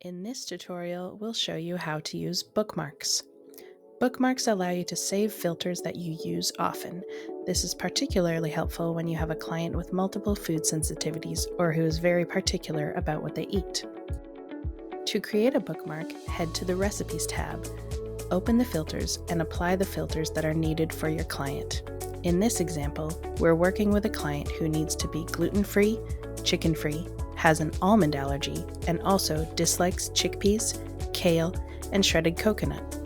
In this tutorial, we'll show you how to use bookmarks. Bookmarks allow you to save filters that you use often. This is particularly helpful when you have a client with multiple food sensitivities or who is very particular about what they eat. To create a bookmark, head to the Recipes tab, open the filters, and apply the filters that are needed for your client. In this example, we're working with a client who needs to be gluten-free, chicken-free, has an almond allergy, and also dislikes chickpeas, kale, and shredded coconut.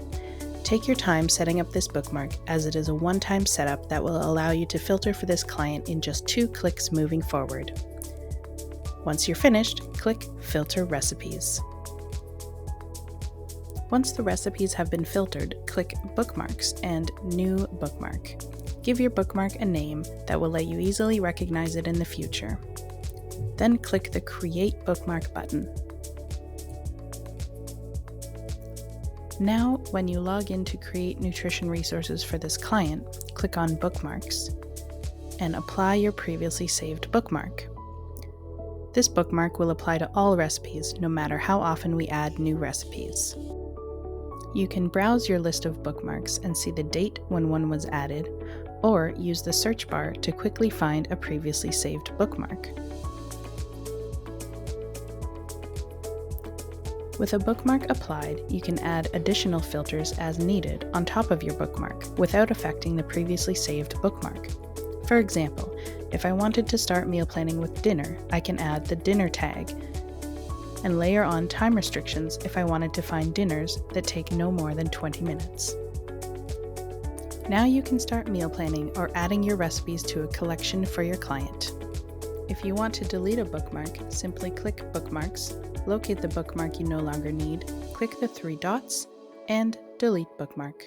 Take your time setting up this bookmark, as it is a one-time setup that will allow you to filter for this client in just 2 clicks moving forward. Once you're finished, click Filter Recipes. Once the recipes have been filtered, click Bookmarks and New Bookmark. Give your bookmark a name that will let you easily recognize it in the future. Then click the Create Bookmark button. Now, when you log in to create nutrition resources for this client, click on Bookmarks and apply your previously saved bookmark. This bookmark will apply to all recipes, no matter how often we add new recipes. You can browse your list of bookmarks and see the date when one was added, or use the search bar to quickly find a previously saved bookmark. With a bookmark applied, you can add additional filters as needed on top of your bookmark without affecting the previously saved bookmark. For example, if I wanted to start meal planning with dinner, I can add the dinner tag and layer on time restrictions if I wanted to find dinners that take no more than 20 minutes. Now you can start meal planning or adding your recipes to a collection for your client. If you want to delete a bookmark, simply click Bookmarks, locate the bookmark you no longer need, click the 3 dots, and delete bookmark.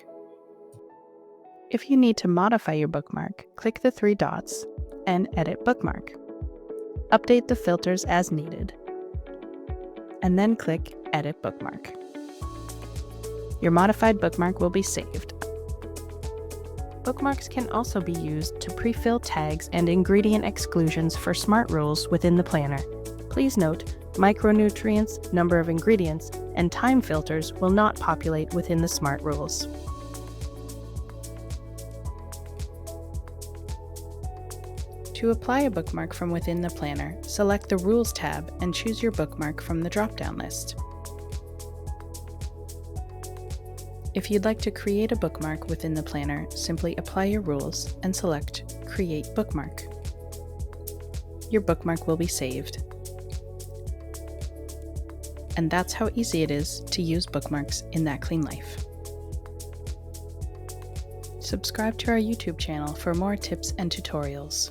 If you need to modify your bookmark, click the 3 dots and edit bookmark. Update the filters as needed, and then click Edit Bookmark. Your modified bookmark will be saved. Bookmarks can also be used to pre-fill tags and ingredient exclusions for SMART rules within the planner. Please note, micronutrients, number of ingredients, and time filters will not populate within the SMART rules. To apply a bookmark from within the planner, select the Rules tab and choose your bookmark from the drop-down list. If you'd like to create a bookmark within the planner, simply apply your rules and select Create Bookmark. Your bookmark will be saved. And that's how easy it is to use bookmarks in That Clean Life. Subscribe to our YouTube channel for more tips and tutorials.